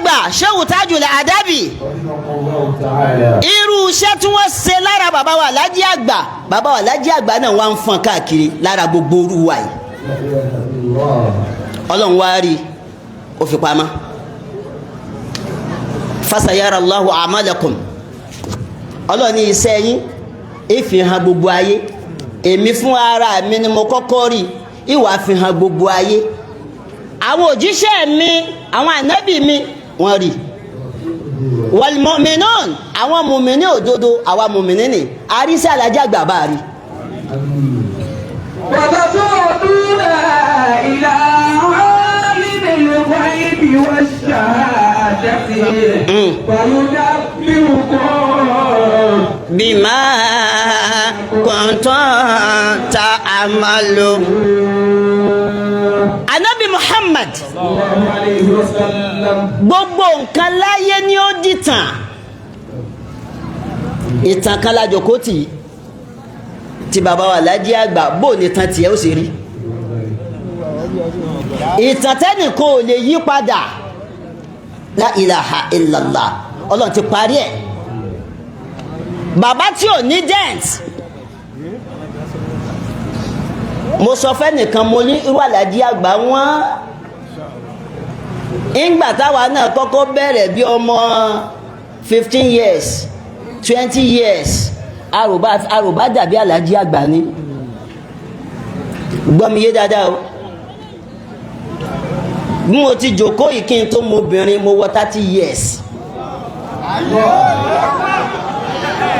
àgbà Sheikh Al-Adaby irú iṣẹ́ tí wọ́n ṣe lára bàbá wa Alhaji àgbà bàbá wa Alhaji àgbà náà wà ń fọn káàkiri lára gbogbo orú wa yìí ọlọ́run wá rí ó fi pamọ́ fasayara Allahu a'malakum ọlọ́run ní iṣẹ́ yín ìfihàn gbogbo ayé èmi fún ara mi ni mo kọ́kọ́ rí ìwà fihàn gbogbo ayé àwọn òjíṣẹ́ mi àwọn ànábì mi wọ́n rí wal mu'minun àwọn mùmìnì òdodo àwa mùmìnì ni àríṣẹ́ Alhaji àgbà bá rí. وتتوبون إلى عالم الغيب والشهادة فينبئكم بما كنتم تعملون. Ànábì Muhammad sallallahu alayhi wa sallam. gbogbo nǹkan láyé ni ó dìtàn ìtàn kan lájọ kó tì í tí bàbá wa Alhaji àgbà bó ní tán tiẹ̀ ó sì rí ìtàn tẹ́nìkan ò lè yí padà la ilaha illallah ọlọ́run ti parí ẹ̀ bàbá tí ò ní dent mo sọ fẹ́nìkan mo ní irú Alhaji àgbà wọn ìgbà táwa náà kọ́kọ́ bẹ̀rẹ̀ bí ọmọ 15 years 20 years àròbá dàbí Alhaji àgbà ni gbọ́ mi yé dáadáa o bí mo ti jòkó yìí kí n tó mo obìnrin mo wọ 30 years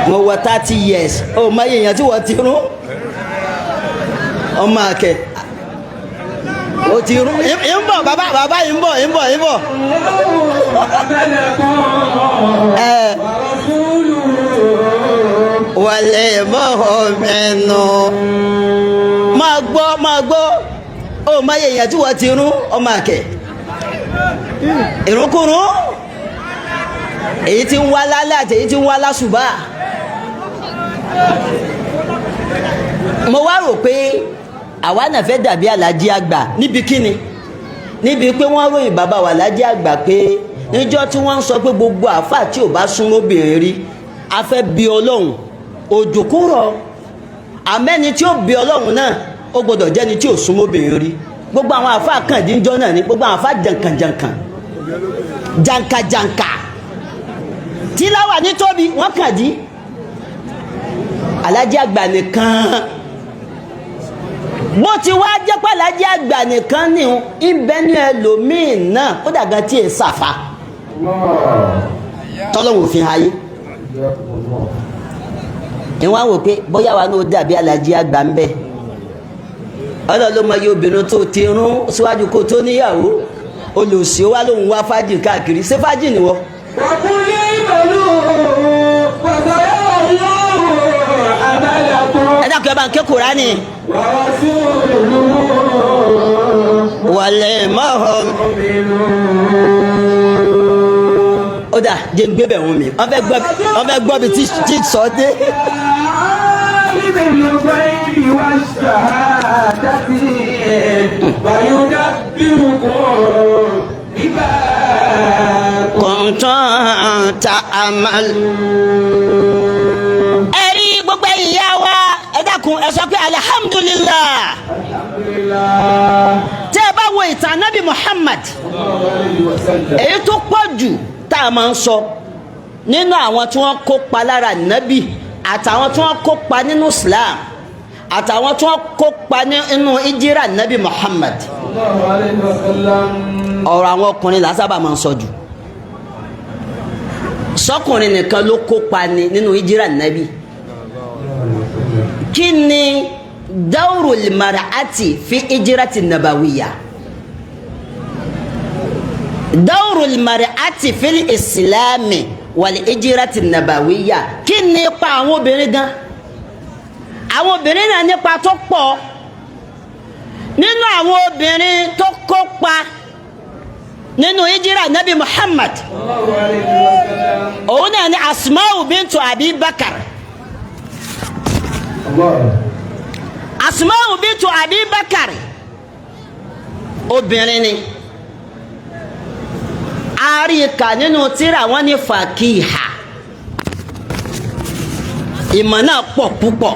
mo wọ 30 years o mọ èèyàn tí wọ́n ti rún ọmọ akẹ́ o ti rún ń bọ̀ bàbá yìí ń bọ̀ wàlẹ̀ mọ́họ̀ mẹ́nu máa gbọ́ ó máa yẹ èèyàn tí wọ́n ti rún ọmọ àkẹ́ ìrúnkúrún èyí tí ń wá lálẹ́ àti èyí tí ń wá lásùbà mo wá rò pé àwa náà fẹ́ dàbí Alhaji àgbà níbi kíni níbi pé wọ́n ròyìn bàbá wa Alhaji àgbà pé níjọ́ tí wọ́n ń sọ pé gbogbo àáfà tí ò bá súnmọ́ obìnrin rí a fẹ́ bí ọlọ́run òjò kúrọ̀ àmẹ́ni tí ó bí ọlọ́run náà ó gbọ́dọ̀ jẹ́ni tí ò súnmọ́ obìnrin rí gbogbo àwọn àáfà kàndínjọ́ náà ni gbogbo àwọn àáfà jàǹkàjàǹkà tí láwà ní tóbi wọ́n kàdí Alhaji àgbà nìkan bó ti wá jẹ́ pé Alhaji àgbà nìkan ní ìbẹ́nu ẹlòmíì náà ó dàgbà tí è sàfà tọ́lọ́wọ́ fi ayé ìwọ́n wò pé bóyá wa ní ó dàbí Alhaji àgbà ń bẹ ọlọ́lọ́mọ yóò obìnrin tó ti rún síwájú kó tó níyàwó olùsí ó wá lóhun wá fájì káàkiri ṣé fájì ni wọ́n. ẹ dákun ẹ bá ń ké Kùránì. wàlẹ̀ mọ́họ́ ó dà jẹ́ ń gbé bẹ̀ wọ́n mi wọ́n fẹ́ gbọ́ bí tí sọ dé. kọ̀ǹtàn ta àmàl. ẹ rí gbogbo ìyá wa ẹ dákun ẹ sọ pé alihamudulilá. tẹ́ ẹ bá wo ìtàn Ànábì Muhammad èyí tó pọ̀ jù tá a máa ń sọ nínú àwọn tí wọ́n kópa lára nábì àtàwọn tí wọ́n kópa nínú Islam àtàwọn tí wọ́n kópa nínú ìjírà nábì Muhammad ọ̀rọ̀ àwọn ọkùnrin là sábà máa ń sọ jù sọkùnrin nìkan ló kópa nínú ìjírà nábì kí ni dawrul mar'ati fi ìjírati nabawiyya dawrul mar'ati fil islami wal ìjírati nabawiyya kí ni ipa àwọn obìnrin gan àwọn obìnrin náà nípa tó pọ̀ nínú àwọn obìnrin tó kópa nínú ìjírà nabi Muhammad òun náà ni Asma'u bintu Abi Bakar Asma'u bintu Abi Bakar obìnrin ni àríkà nínú tírà wọn ní fàkíhà ìmọ̀ náà pọ̀ púpọ̀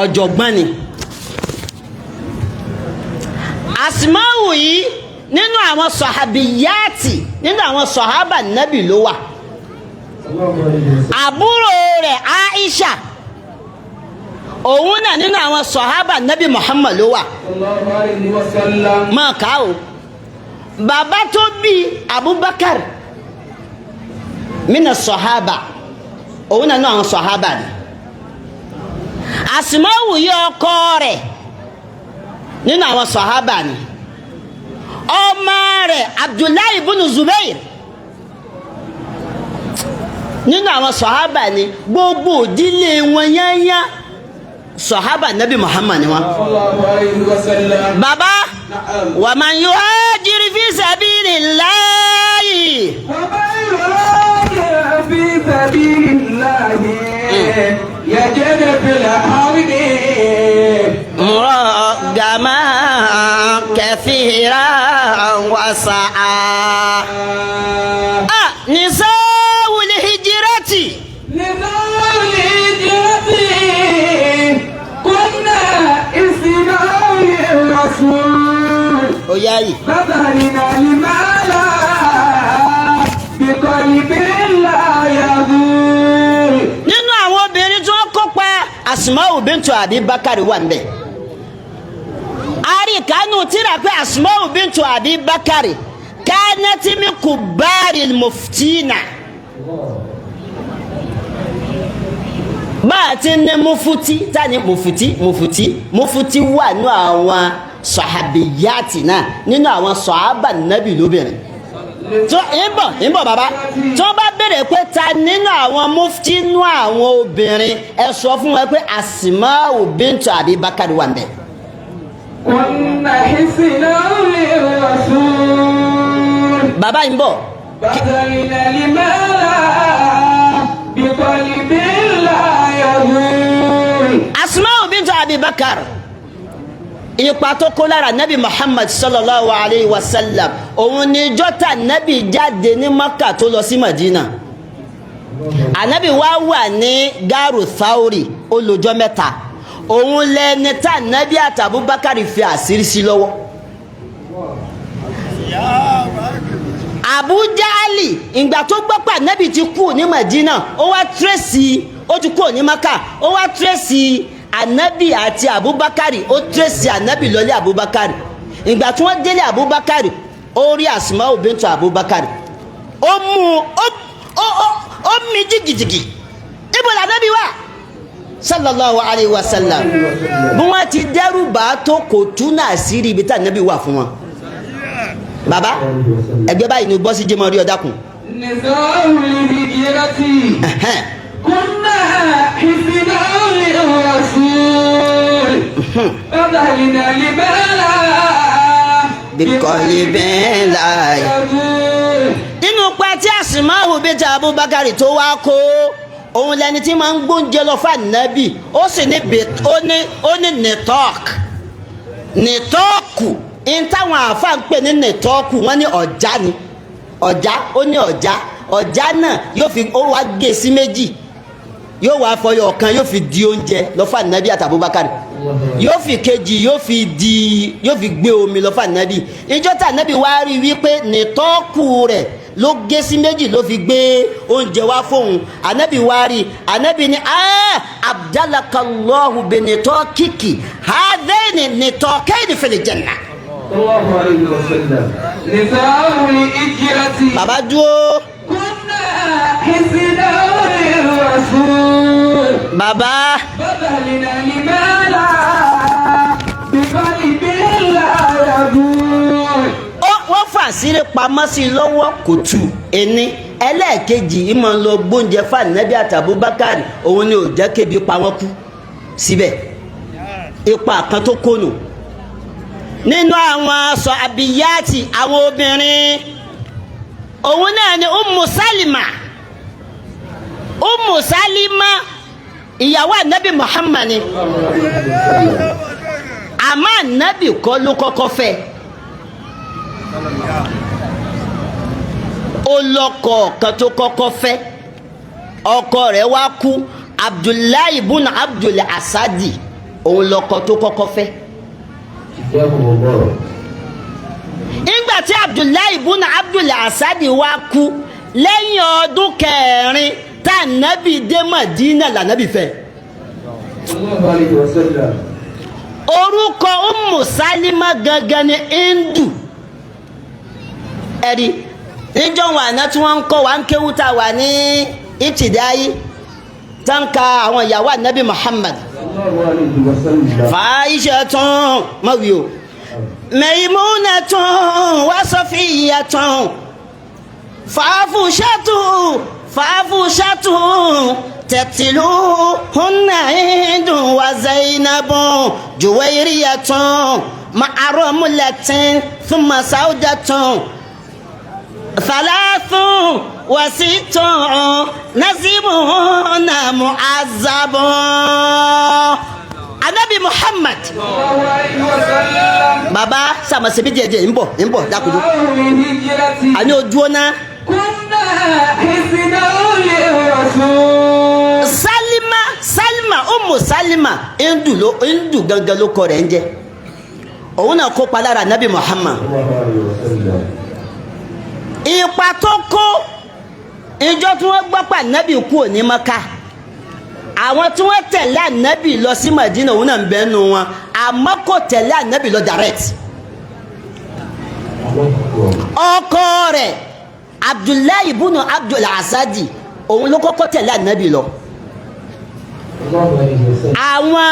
ọ̀jọ̀gbọ́n ni Asma'u yìí nínú àwọn sọ̀hábìyáàtì nínú àwọn sọ̀hábà nábì ló wà àbúrò rẹ̀ Aisha òun náà nínú àwọn sọ̀hábà nábì Muhammad ló wà máa kà ó bàbá tó bí Abubakar mina sọ̀hábà òun náà nínú àwọn sọ̀hábà ni Asma'u yìí ọkọ rẹ̀ nínú àwọn sọ̀hábà ni ọmọ rẹ̀ Abdullahi ibn Zubair nínú àwọn sọ̀hábà ni gbogbo ìdílé wọn yányá sọ̀hábà nabi Muhammad ni wọn. bàbá wa man yuhajir fi sabilillahi wa man yuhajir fi sabilillahi yajid fil ardi muragama kathira wa sa'a nisa'ul hijrati kunna isna'il rasul oyayi badarina limala biqalbin la yadur. nínú àwọn obìnrin tí wọ́n kópa Asma'u bintu Abi Bakari wà ńbẹ̀ àríkànú tíra pé Asma'u bintu Abi Bakari kanat min kubari al-muftina bá a ti ní mufuti tani mufuti wà nínú àwọn sọ̀hábìyàtì náà nínú àwọn sọ̀hábà nábì lóbìnrin tó ìbọ̀ bàbá tó bá bèrè pé ta nínú àwọn mufti nínú àwọn obìnrin ẹ sọ fún wọn pé Asma'u bintu Abi Bakari wà ńbẹ̀. kunna hisna'il rasul bàbá yìí ń bọ̀. badarina limala biqalbin la yadur. Asma'u bintu Abi Bakar ipa tó kó lára nabi Muhammad sallallahu alayhi wa sallam òun ni jọ́ta nabi jáde ní Makka tó lọ sí Madina anabi wá wà ní Garu Thauri olùjọ́ mẹ́ta òun lẹni tá nabi àti Abubakar fi àṣírí sí lọ́wọ́ Abu Jahali ìgbà tó gbọ́ pé nabi ti kú ní Madina ó wá tírèsì ó ti kú ní Makka ó wá tírèsì anabi àti Abubakari ó tírèsì anabi lọlé Abubakari ìgbà tí wọ́n délé Abubakari ó rí Asma'u bintu Abubakari ó mú ó mi jìgìjìgì ibo la anabi wà sallallahu alayhi wa sallam bí wọ́n ti dẹ́rù bá tó kò túnà àṣírí ibi tá anabi wà fún wọn baba ẹgbẹ́ báyìí ni gbọ́ sí jẹ́mọ́ rí ọ̀dà kùn. nisa'ul hijrati kunna hisna'il rasul badarina limala biqalbin la yadur. nínú pẹ́ tí Asma'u bintu Abubakari tó wá kó òun lẹni tí máa ń gbóúnjẹ lọ fún ànábì ó sì ní ó ní nìtọ́ọ̀kù in táwọn àáfàá ń pè ní nìtọ́ọ̀kù wọ́n ní ọ̀já ni ọ̀já ó ní ọ̀já náà yóò fi ó wá gé sí méjì yóò wá fọyọ ọ̀kan yóò fi di oúnjẹ lọ fún ànábì àti Abubakar yóò fi kejì yóò fi gbé omi lọ fún ànábì ìjọ tí ànábì wá rí wípé nìtọ́ọ̀kù rẹ̀ ló gé sí méjì ló fi gbé oúnjẹ wá fóun ànábì wá rí ànábì ní abdalakallahu binitọ́kìkì hadhaini nitọ́kẹ́ni fil janna. sallallahu alayhi wa sallam nisa'ul hijrati bàbá dúró. kunna hisna'il rasul bàbá. badarina limala biqalbin la yadur. wọ́n fà sílé pamọ́ sí i lọ́wọ́ kò tù ẹni ẹlẹ́ẹ̀kejì ìmọ̀ lọ gbóúnjẹ fún ànábì àti Abubakar òun ni ò jẹ́ kébi pa wọ́n kú síbẹ̀ ipa kan tó kónù nínú àwọn sọ àbíyáàtì àwọn obìnrin òun náà ni Ummu Salima ìyàwó ànábì Muhammad ni àmọ́ ànábì kọ́ ló kọ́kọ́ fẹ́ ó lọ́kọ kan tó kọ́kọ́ fẹ́ ọkọ rẹ̀ wá kú Abdullahi ibn Abdul Asadi òun lọ́kọ tó kọ́kọ́ fẹ́. nígbà tí Abdullahi ibn Abdul Asadi wá kú lẹ́yìn ọdún kẹrin tá nàbì dé Madina lànàbì fẹ́. orúkọ Ummu Salima gangan ni Hindu ẹ̀rí níjọ́ wọn àná tí wọ́n ń kọ́ wa ń kéwú tá a wà ní ìtìdáyé tanka àwọn ìyàwó ànábì Muhammad Faishatun mọ̀wí o Maimunatun wa Safiyatun Fafushatun taqtiluhunna Hindun wa Zainabun Juwayriyatun ma'arumulatin thumma Saudatun Thalathun wa sittun nasibun mu'azzabun. Anabi Muhammad baba sama sebi díẹ̀ ń bọ̀ dákúdú ani ojú ọ̀nà Salima Ummu Salima Hindu gangan ló kọ rẹ̀ ń jẹ́ òun náà kópa lára Anabi Muhammad ipa tó kó ìjọ tí wọ́n gbọ́ pa Anabi kú ní Maka àwọn tí wọ́n tẹ̀lé Anabi lọ sí Madina òun náà ń bẹ nù wọn àmọ́ kò tẹ̀lé Anabi lọ direct ọkọ rẹ̀ Abdullahi ibn Abdul Asadi òun ló kọ́kọ́ tẹ̀lé Anabi lọ àwọn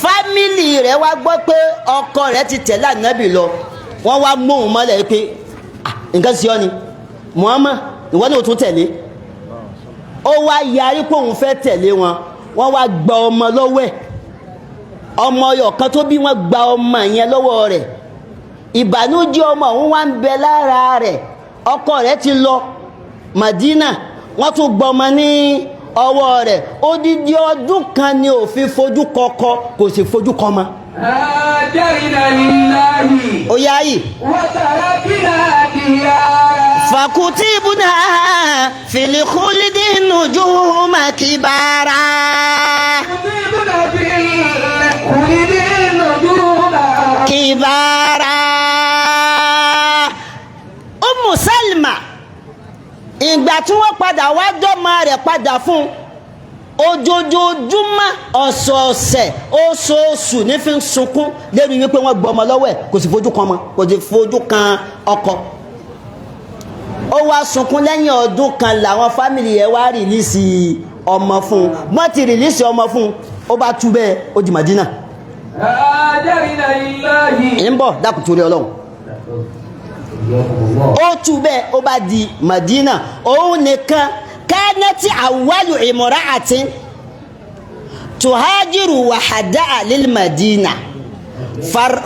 fámìlì rẹ̀ wá gbọ́ pé ọkọ rẹ̀ ti tẹ̀lé Anabi lọ wọ́n wá mú òun mọ́lẹ̀ pé nǹkan sí ọ ni Muhammad ìwọ ni ó tún tẹ̀lé ó wá yarí pé òun fẹ́ tẹ̀lé wọn wọ́n wá gba ọmọ lọ́wọ́ ẹ̀ ọmọ ọyọ̀ kan tó bí wọ́n gba ọmọ yẹn lọ́wọ́ rẹ̀ ìbànújẹ́ ọmọ òun wá ń bẹ lára rẹ̀ ọkọ rẹ̀ ti lọ Madina wọ́n tún gba ọmọ ní ọwọ́ rẹ̀ odidi ọdún kan ni ó fi fojú kọkọ kò sì fojú kọmọ. هاجرنا لله ó yá yìí. وتركنا ديارا فكتبنا في الخلد نجوم كبارا كتبنا في الخلد نجوما كبارا Ummu Salma ìgbà tí wọ́n padà wá dọ́mọ rẹ̀ padà fún ojoojúmọ́ ọ̀sọ̀ọ̀sẹ̀ oṣooṣù ní fi ń sunkún lérí wípé wọ́n gbọ́ ọmọ lọ́wọ́ ẹ̀ kò sì fojú kan ọmọ kò sì fojú kan ọkọ ó wá sunkún lẹ́yìn ọdún kan làwọn fámìlì ẹ̀ wá rìlíìsì ọmọ fún un wọ́n ti rìlíìsì ọmọ fún un ó bá tú bẹ́ẹ̀ ó di Madina هاجرنا لله ń bọ̀ dákun torí Ọlọ́run ó tú bẹ́ẹ̀ ó bá di Madina òun nìkan kánẹ́tì àwálù imra'atin tuhajiru wahada'a lil Madina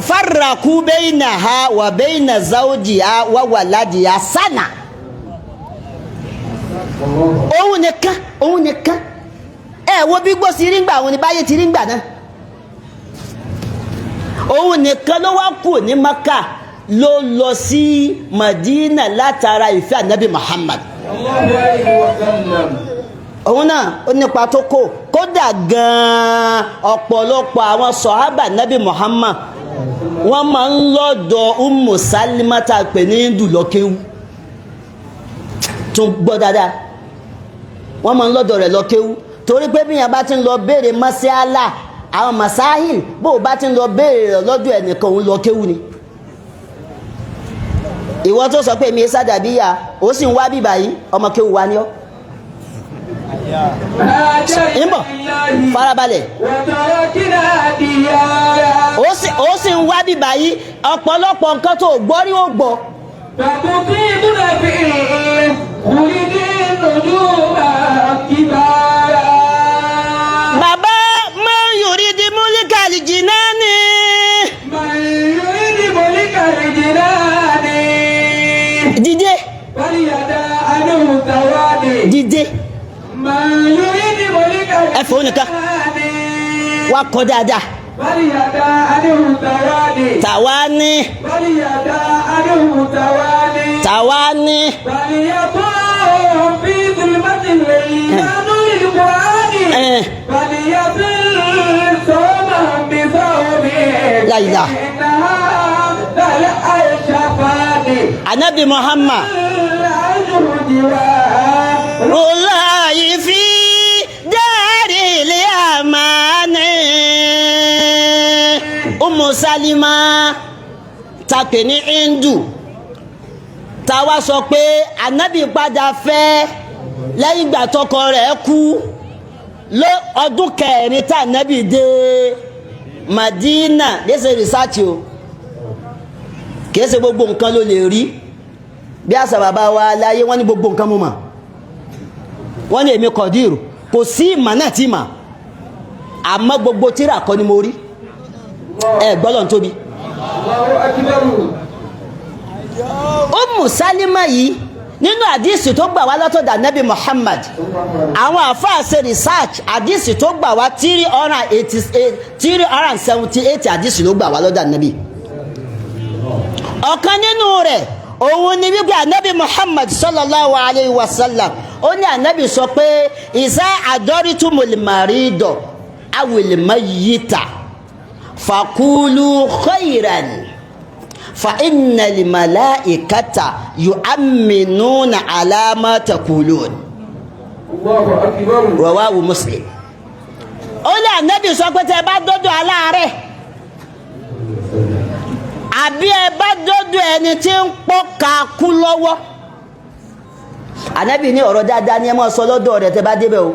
farraku baynaha wa bayna zawjiha wa waladiha sana òun nìkan ẹ wo bí gbó sí rí ngbà òun ni báyé ti rí ngbà náà òun nìkan ló wá kù ní Maka ló lọ sí Madina látara ìfẹ́ Ànábì Muhammad òun náà ó nípa tó kódà gan-an ọ̀pọ̀lọpọ̀ àwọn sọ̀hábà Ànábì Muhammad wọ́n máa ń lọ́dọ̀ Ummu Salima tá a pè ní Hindu lọ́kéwú tún gbọ́ dáadáa wọ́n máa ń lọ́dọ̀ rẹ̀ lọ́kéwú torí pé bí yẹn bá ti ń lọ béèrè mọ́sálà àwọn masahil bó o bá ti ń lọ béèrè rẹ̀ lọ́dọ̀ ẹnìkan òun lọ́kéwú ni ìwọ tó sọ pé mi sádàbíyà ó sì ń wá bíbà yìí ọmọ kéwú wa ni ọ́ ìbọ̀ farabalẹ̀ ó sì ń wá bíbà yìí ọ̀pọ̀lọpọ̀ nǹkan tó gbọ́ rí ó gbọ́ bàbá man yuridi mulikal jinani dìde dìde ẹ fò nìkan wá kọ dáadáa فليدع عنه تواني tàwání فليدع عنه تواني tàwání فليكن في ظلمة الليل نور القرآن فليصل صوما بثوبه لا إله. إنها تلأ الشفاء anabi Muhammad العجر جواه rulayi fi dari li amani Salima tapè ní Hindu tá wá sọ pé anabi padà fẹ́ lẹ́yìn ìgbà tọkọ rẹ̀ kú lé ọdún kẹrin tá anabi dé Madina lẹ́sẹ̀ rìsáàtì o kìí ṣe gbogbo nǹkan ló lè rí bí àṣà bàbá wa láyé wọ́n ní gbogbo nǹkan mú mà wọ́n ní èmi kọ̀dírù kò sí ìmọ̀ náà tí mà àmọ́ gbogbo tíra kọ́ ni mo rí ẹ gbọ́dọ̀ tóbi. Salima yìí nínú àdísì tó gbà wá látọ̀dọ̀ Nabi Muhammad àwọn àfáà ṣe research àdísì tó gbà wá 378 àdísì ló gbà wá lọ́dọ̀ Nabi. Ọ̀kan nínú rẹ̀ òun ni wípé Nabi Muhammad sallallahu alayhi wa sallam ó ní Nabi sọ pé ìsá àdọ́rítùmul marido awil mayyita fakulu khayran fa inna li malaikata yu'minuna ala ma taqulun. Allahu akbar. Rawahu Muslim. Ó ní Nabi sọ pé tẹ́ bá dọ́dọ̀ aláàárẹ̀ àbí ẹ bá dọ́dọ̀ ẹni tí ń pọ́ ká kú lọ́wọ́ Ànábì ní ọ̀rọ̀ dáadáa ni ẹ máa sọ lọ́dọ̀ rẹ̀ tẹ́ bá débẹ̀ o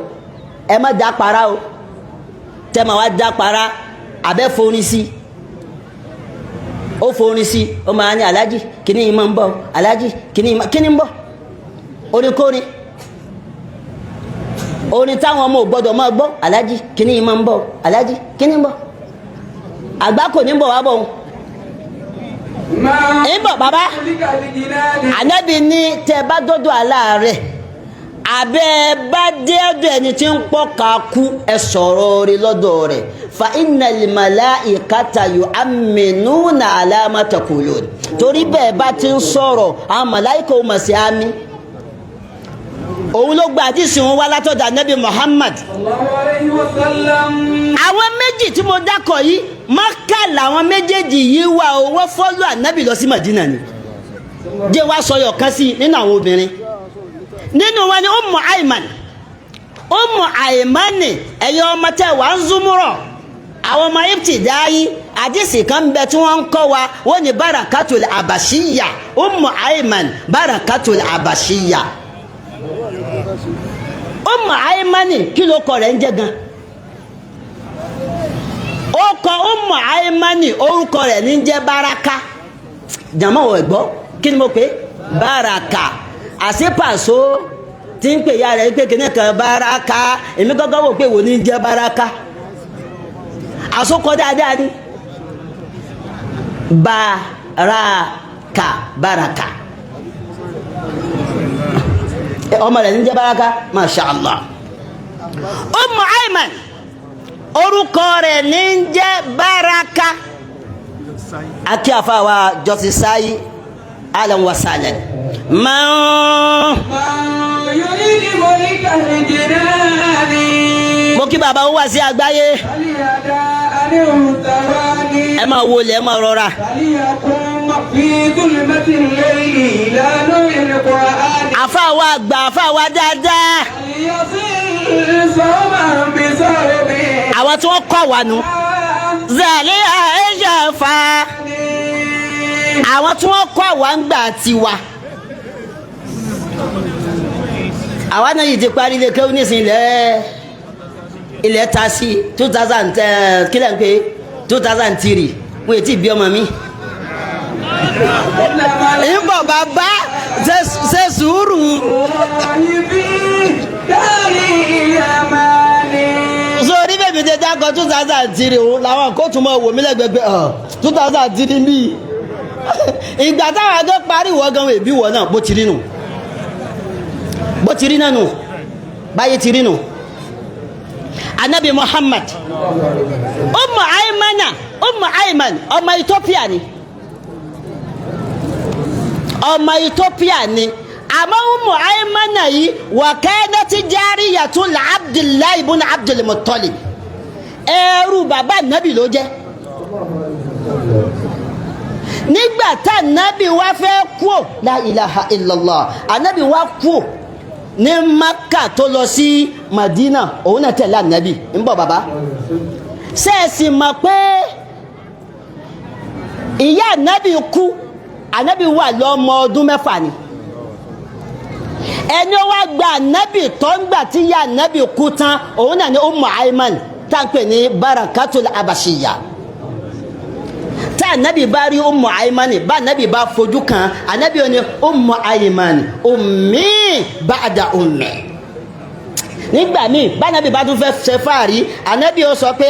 ẹ má dá para o tẹ́ máa wá dá para àbẹ́ forin sí ó forin sí ó máa ní aláàjì kíní yìí máa ń bọ̀ aláàjì kíní ń bọ̀ oríkórin orin táwọn ọmọ ò gbọ́dọ̀ máa gbọ́ aláàjì kíní yìí máa ń bọ̀ aláàjì kíní ń bọ̀ àgbá kò ní bọ̀ wá bọ̀ òun ìbọ̀ bàbá Ànábì ní tẹ́ bá dọ́dọ̀ aláàárẹ̀ àbẹ́ bá dé ọ̀dọ̀ ẹni tí ń pọ́ ká kú ẹ sọ̀rọ̀ rí lọ́dọ̀ rẹ̀ fa innal malaikata yu'minuna ala ma taqulun torí bẹ́ẹ̀ bá ti ń sọ̀rọ̀ àwọn màláìkà ó mọ̀ sí àmì òun ló gba àdìsí wọn wá látọ̀dọ̀ Ànábì Muhammad àwọn méjì tí mo dákọ̀ yìí Mákà làwọn méjèèjì yìí wà owó fọ́lù Ànábì lọ sí Madina ni jẹ́ wá sọyọ̀ kan sí nínú àwọn obìnrin nínú wọn ni Ummu Ayman ẹ̀yọ ọmọ tẹ́ wà ń zúmúrọ̀ àwọn ọmọ ibtidayi àdìsí kan ń bẹ tí wọ́n ń kọ́ wa wọ́n ní barakatul abashiyya Ummu Ayman barakatul abashiyya Ummu Ayman kí ló kọ rẹ̀ ń jẹ́ gan ó kọ Ummu Ayman orúkọ rẹ̀ ní jẹ́ baraka jàmọ́ ò gbọ́ kí ni mo pè baraka àṣepàṣọ tí ń pè ya rẹ̀ pé kìnnì kan baraka èmi gọ́gọ́ wò pé wò ní jẹ́ baraka àsokọ dáadáa ni baraka ọmọ rẹ̀ ní jẹ́ baraka masha Allah Ummu Ayman orúkọ rẹ̀ ní jẹ́ baraka akí àfáwà jọ́sí sáyí alan wa salan mo kí bàbá wá sí àgbáyé ẹ máa wọlé ẹ máa rọra àfáwà àgbà àfáwà dáadáa àwọn tí wọ́n kọ́ wà nù zàlẹ́ àẹ́ṣàfà àwọn tí wọ́n kọ́ wà ń gbà tiwa àwa náà yìí ti parí ilé kéwú nísìn ilẹ̀ ta sí 2000 kílẹ̀ ń pé 2003 wọ́n ètí bí ọmọ mi ìbọ̀ bàbá ṣe sùúrù sórí bèbí tẹ dákọ̀ 2003 òun làwọn kó tún mọ́ wò mí lẹ́gbẹ̀gbẹ̀ 2003 bí ìgbà táwọn àjọ parí ìwọ gan èbí wọ náà bó ti rí nù bó ti rí náà nù báyé ti rí nù anabi Muhammad Ummu Ayman ọmọ Ethiopia ni àmọ́ Ummu Ayman yìí wa kanat jariyatun Abdullah ibn Abdul Muttalib ẹrú bàbá anabi ló jẹ́ nígbà tá anabi wá fẹ́ kú la ilaha illallah anabi wá kú ní Maka tó lọ sí Madina òun náà tẹ̀lé anabi ń bọ̀ bàbá sẹ́ẹ̀sì mọ̀ pé ìyá anabi kú anabi wà lọ́mọ ọdún 6 ni ẹni wá gba anabi tó ń gbà tí ìyá anabi kú tán òun náà ni Ummu Ayman tá ń pè ní Barakatul Abashiya tá anabi bá rí Ummu Ayman bá anabi bá fojú kan anabi ó ní Ummu Ayman ummi ba'da ummi nígbà míì bá anabi bá tún fẹ́ ṣe fáàrí anabi ó sọ pé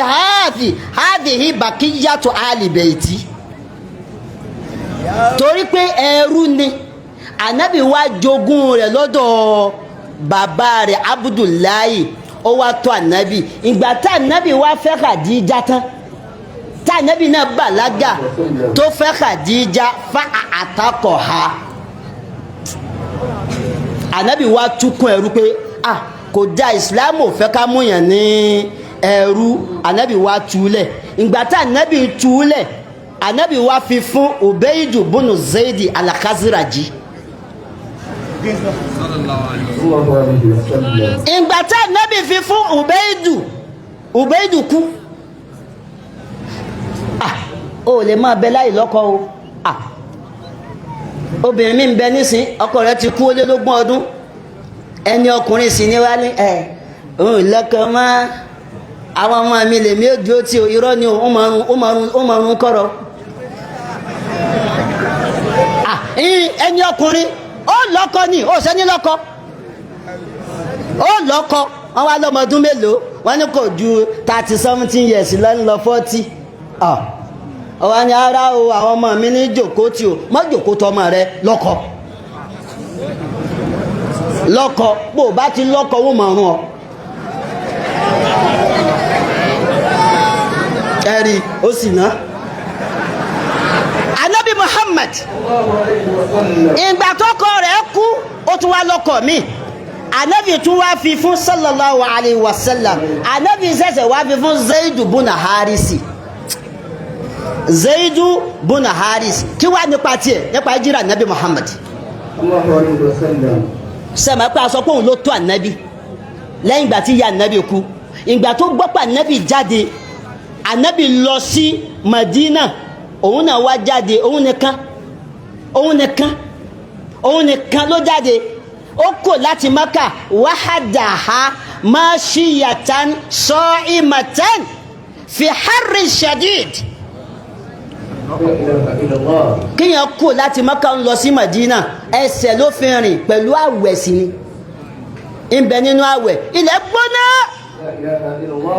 hadhihi bakiyatu ali bayti torí pé ẹrú ni anabi wá jogún rẹ̀ lọ́dọ̀ bàbá rẹ̀ Abdullahi ó wá tó anabi ìgbà tá anabi wá fẹ́ Khadija tán tá anabi náà bàlágà tó fẹ́ Khadija fa àtakọ̀ ha anabi wá túkún ẹrú pé kò dá Islam ò fẹ́ ká múyàn ní ẹrú anabi wá túlẹ̀ ìgbà tá anabi túlẹ̀ anabi wá fi fún Ubaidu bunu Zaidi al-Khazraji ìgbà tá anabi fi fún Ubaidu kú o lè máa bẹ láì lọ́kọ o obìnrin mi ń bẹ nísìn ọkọ rẹ̀ ti kú ó lé lógún ọdún ẹni ọkùnrin sì ní wá ní òun lọ́kọ mọ́ àwọn ọmọ mi lè mí ó dúró tí o irọ́ ni ó mọ̀rún kọ́rọ̀ ẹni ọkùnrin ó lọ́kọ ni ó sẹ́ni lọ́kọ ó lọ́kọ wọ́n wá lọ́mọdún mélòó wọ́n ní kò ju 30-something years lọ 40 ọwọ́ ni ara o àwọn ọmọ mi ní jòkó tí o mọ́ jòkó tọmọ rẹ lọ́kọ bó bá ti lọ́kọ wọ́n mọ̀ ọ̀run ọ ẹ̀rí ó sì ná anabi Muhammad ìgbà tọ́kọ rẹ̀ kú ó tún wá lọ́kọ mi anabi tún wá fi fún sallallahu alayhi wa sallam anabi ṣẹ̀ṣẹ̀ wá fi fún Zaidu buna Harisi Zaidu buna Haris kí wá nípa tiẹ̀ nípa ìjírà anabi Muhammad sẹ́mi pé a sọ pé òun ló tó anabi lẹ́yìn ìgbà tí ìyá anabi kú ìgbà tó gbọ́ pé anabi jáde anabi lọ sí Madina òun náà wá jáde òun nìkan ló jáde ó kò láti Maka wahadaha mashiyatan sa'imatan fi harri shadid kíyàn kò láti Maka ń lọ sí Madina ẹsẹ̀ ló fi rìn pẹ̀lú àwẹ̀ sí ni ń bẹ nínú àwẹ̀ ilẹ̀ gbóná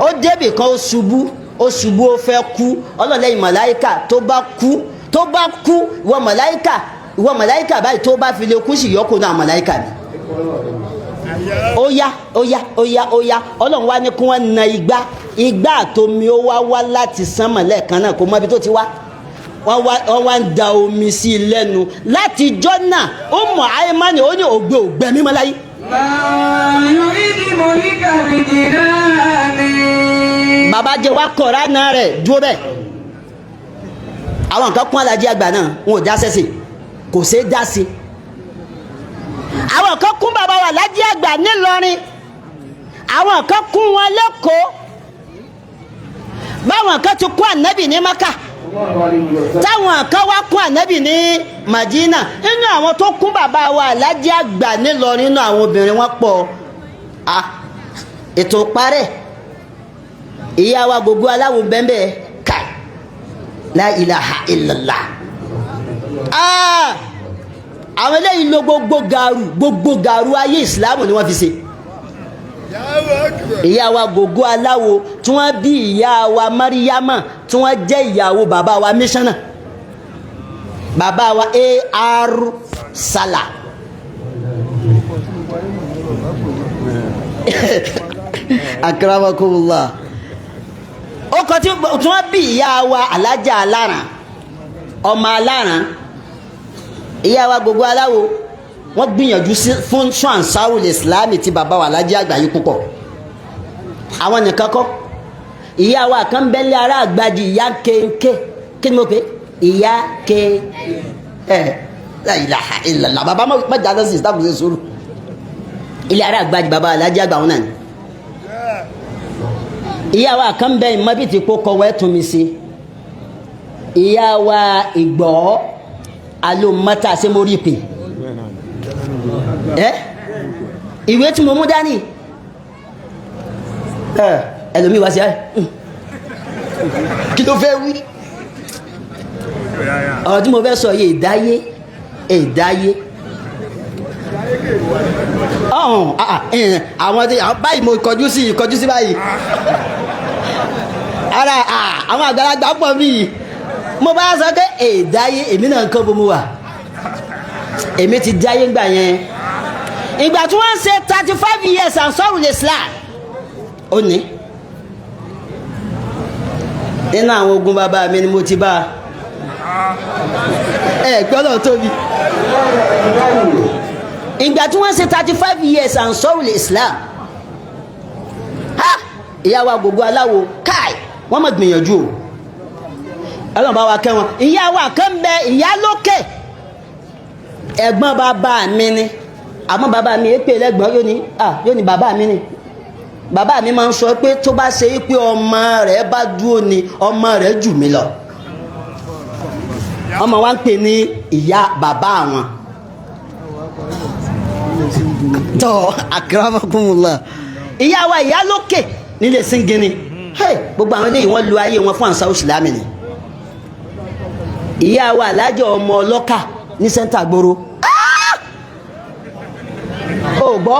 ó débì kan ó ṣubú ó fẹ́ kú ọlọ́lẹ́yìn màláíkà tó bá kú ìwọ màláíkà báyìí tó bá fi lè kú sí yọkùn náà màláíkà ni ó yá ọlọ́run wá ní kí wọ́n na igbá àtomi ó wá láti sánmà lẹ́ẹ̀kan náà kó mọ́ ibi tó ti wá wọ́n wá ń da omi sí lẹ́nu láti jọ́nà Ummu Ayman ó ní ògbẹ́ mímọ́ láyé bàbá jẹ́ wá kọ̀ọ̀rá náà rẹ̀ dúró bẹ́ẹ̀ àwọn nǹkan kún alájí àgbà náà wọn ò dá sẹ́sì kò ṣeé dá sí àwọn nǹkan kún bàbá wa alájí àgbà nílọrin àwọn nǹkan kún wọn lẹ́kọ̀ọ́ báwọn nǹkan ti kún ànábì ní Maka táwọn kan wá kún ànábì ní Madina nínú àwọn tó kún bàbá wa alájí àgbà nílọrin nínú àwọn obìnrin wọn pọ̀ ètò parẹ́ ìyá wa gbogbo aláwo bẹ́ẹ̀ ká la ilaha illallah àwọn eléyìí lo gbogbo gàrú ayé ìsìlámù ni wọ́n fi ṣe ìyá wa gbogbo aláwo tí wọ́n bí ìyá wa Mariama tí wọ́n jẹ́ ìyàwó bàbá wa mísánà bàbá wa A.R. Sala akramakumullah ó kọ tí wọ́n bí ìyá wa alájà aláran ọmọ aláran ìyá wa gbogbo aláwo wọ́n gbìyànjú fún Ansarul-Islam tí bàbá wa alájà àgbáyé púpọ̀ àwọn nìkan kọ́ ìyá wa kan bẹ́lẹ̀ ará àgbàjì ìyá kéńké kí ni mo pè ìyá ké la ilaha illallah bàbá má jà lọ́sí ìsìlámù sí sùúrù ilé ará àgbàjì bàbá alájà àgbà wọn náà ni ìyá wa kan bẹ ìmọ̀bí ti kó kọ̀wé tún mi sí ìyá wa ìgbọ́ alómọ́ta sí mo rí pè ìwé tí mo mú dání ẹlòmíì wá sí ẹ kí ló fẹ́ wí ọ̀rọ̀ tí mo fẹ́ sọ yìí ìdáyé àwọn báyìí mo kọjú sí báyìí ara àwọn àgbàlagbà pọ̀ mí mo bá sọ pé ìdáyé èmi náà kọ́ bó mo wà èmi ti dáyé gbà yẹn ìgbà tí wọ́n ń ṣe 35 years Ansarul-Islam ó ní nínú àwọn ogun bàbá mi ni mo ti bá gbọ́dọ̀ tóbi ìgbà tí wọ́n ṣe 35 years Ansarul-Islam ìyá wa gbogbo aláwo káì wọ́n mọ̀ gbìyànjú o ọlọ́run bá wa kẹ́ wọn ìyá wa kan bẹ ìyá lókè ẹ̀gbọ́n bàbá mi ni àmọ́ bàbá mi èpè lẹ́gbọ́n yóò ní bàbá mi ni bàbá mi máa ń sọ pé tó bá ṣe pé ọmọ rẹ̀ bá dúró ni ọmọ rẹ̀ jù mí lọ ọmọ wa ń pè ní ìyá bàbá wọn tọ́ akramakumullah ìyá wa ìyá lókè nílé Singini gbogbo àwọn eléyìí wọ́n lu ayé wọn fún Ansarul-Islam ni ìyá wa alájọ ọmọ ọlọ́kà ní sẹ́ńtà gbòòrò ó gbọ́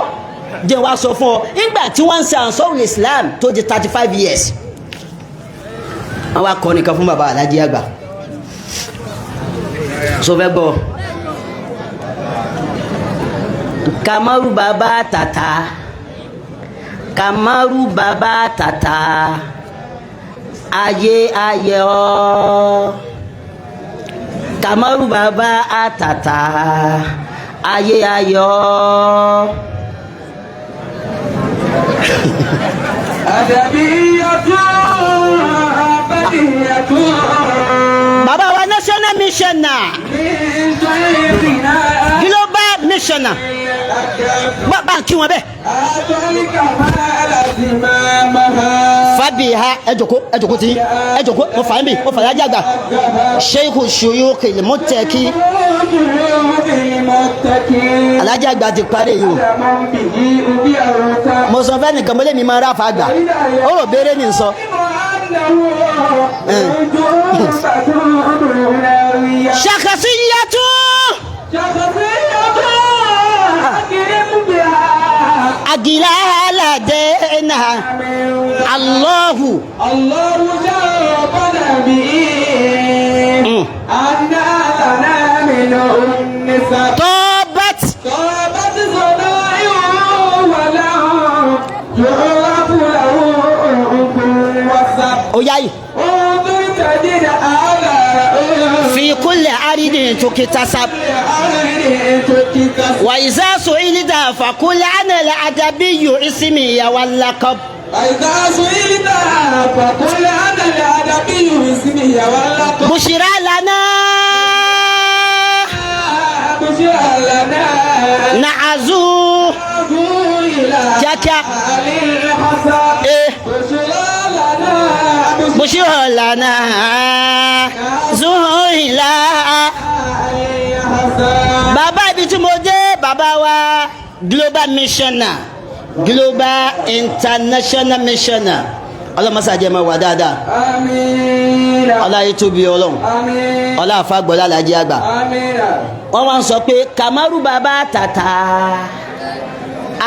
jẹ́ wá sọ fún ọ nígbà tí wọ́n ń ṣe Ansarul-Islam tó di 35 years wọ́n wá kọ́ nìkan fún bàbá alájí àgbà so fẹ́ gbọ́ Kamaru bàbá tata Kamaru bàbá tata ayé ayé ọ Kamaru bàbá tata ayé ayé ọ. Baba wa national missioner global missioner bá kí wọn bẹ fabiha ẹjọkó tí ẹjọkó mo fà mí mo fà yájà àgbà Sheikh shuyukh al-muttaqi alájà àgbà ti parí yìí o mo sọ fẹ́ nìkan mo lè mi máa ráfa àgbà ó rò béèrè ní sọ ṣàkàṣíyàtú agila aladena Allahu jarabana bi anna lana min unnisa tobat zonayu wala yu'rafu lahu wasab oyayi في كل عرض تكتسب وإذا سئلت فقل أنا الأدبي اسمي واللقب وإذا سئلت فقل أنا الأدبي اسمي واللقب بشرى لنا نعزو جاكا بشرى لنا zuhila bàbá ibi tí mo dé bàbá wa global missioner global international missioner ọlọ́mọsá jẹ́ máa wà dáadáa àmín ọláyé tóbi ọlọ́run àmín ọlá àfagbọ́lá làjí àgbà àmín wọ́n wá ń sọ pé Kamaru bàbá tata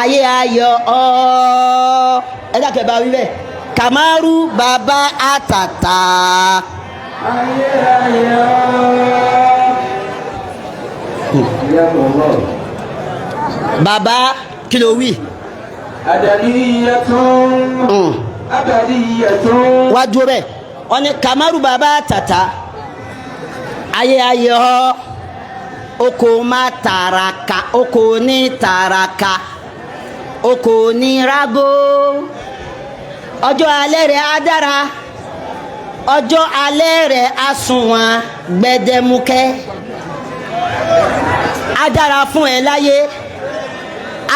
ayé ayọ̀ ọ́ ẹ̀dá kẹba wíwẹ̀ Kamaru bàbá àtàtà ayé ayọ̀ bàbá kí ló wí Adabiyatun. Abadiyatun. wá dúró bẹ́ẹ̀ wọ́n ní kamaru bàbá tata ayé họ oko má tàràkà oko ní tàràkà oko ní rago ọjọ́ alẹ́ rẹ̀ á dára ọjọ́ alẹ́ rẹ̀ á sunwọ̀n gbẹdẹmukẹ́ á dára fún ẹ láyé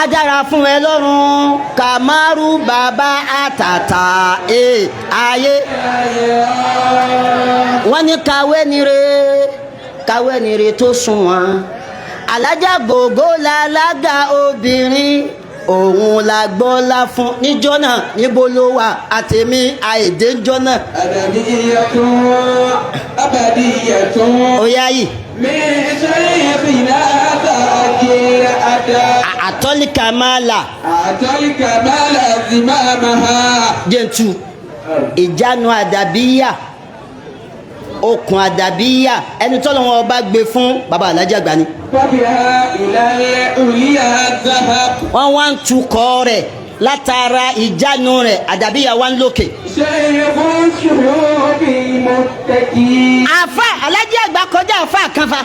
á dára fún ẹ lọ́run kamaru bàbá àtàtà ayé wọ́n ní kàwé ni re tó sunwọ̀n alájà gògó lálága obìnrin òun la gbọ́lá fún níjọ́ náà níbo ló wà àtẹ̀mí àìdè níjọ́ náà. Abadiyatun. ó yá yìí. Min shaykhina ta'jil ada. àtọ́líkà máa là. Atalika mala zimamaha. jẹ́ntu ìjánu àdàbíyà okùn àdàbíyà ẹni tọ́lọ́ wọn ọba gbé fún baba alájà gbà ni. Fabiha ilal uliya zahab. wọ́n wá ń tukọ̀ rẹ̀ látara ìjánu rẹ̀ àdàbíyà wá ń lókè. Shaykhun shurubi muttaqi. àfa alájà àgbà kọjá àfa kanfa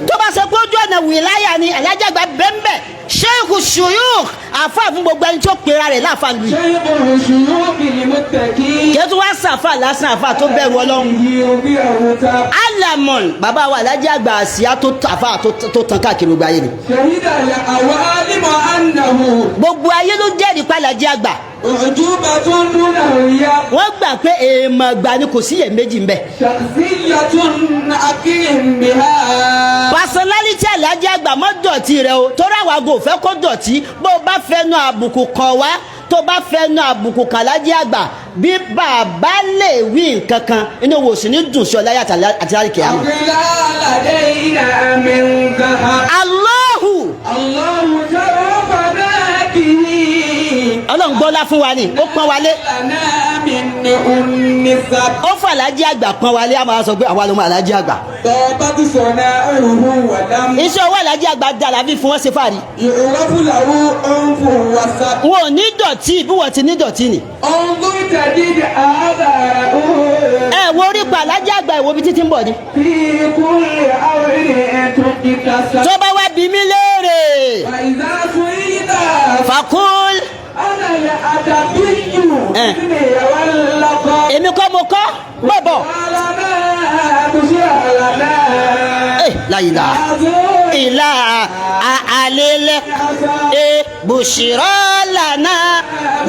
tó bá ṣe pé ojú ọ̀nà wìláyà ni alájà àgbà bẹ́ńbẹ́ sheikh shuyukh àfa fún gbogbo ẹni tó pera rẹ̀ láfa lu yìí. Shaykhun shurubi muttaqi. kẹ́tù wá sàfà lásán àfa tó bẹ̀rù ọlọ́run. Yubi awta. alamon bàbá wa alájà àgbà àsíá tó àfa tó tàn káàkiri gbogbo ayé ni. Shahida al-awalimu annahu. gbogbo ayé ló jẹ́rìí pa alájà àgbà. Ujubatun duna riya. wọ́n gbà pé èèmọ̀ gbà ni kò sí iyèméjì ń bẹ. Shakhsiyatun akim biha. personality alájà àgbà mọ́ dọ̀tí rẹ o tó ráwa gò fẹ́ kó dọ̀tí bó o bá fẹ́nu àbùkù kan wá tó bá fẹ́nu àbùkù kan alájà àgbà bí bàbá lè wí nǹkan kan inú wo sì ní dùn sí ọláyà àti àríkè àmọ́. Aqila ladayna min zahab. Allahu Allahu tarafana bihi. ọlọ́run gbọ́lá fún wa ni ó pọ́n wálé Lana min unnisab. ó fún alájà àgbà pọ́n wálé a máa sọ pé àwa ló mọ alájà àgbà. Tabat sana'uhu wa lam iṣẹ́ owó alájà àgbà dára bí fún wọn ṣe fàárí. yu'rafu lahu anfu wa sab. wọn ò ní dọ̀tí bí wọ́n ti ní dọ̀tí ni. Anzur tajid atharahu ẹ wo orí pa alájà àgbà ìwo bí títí ń bọ̀ ni. fi kulli awrin tuqtasab. tó bá wá bí mí léèrè Fa idha su'ila fakul ana al-adabiyyu Eh. ibni wal laqab. èmi kọ́ mo kọ́ bọ̀bọ̀. Alana bushalana láyìlá ìlà àlélẹ́ bùṣírọ́ lànà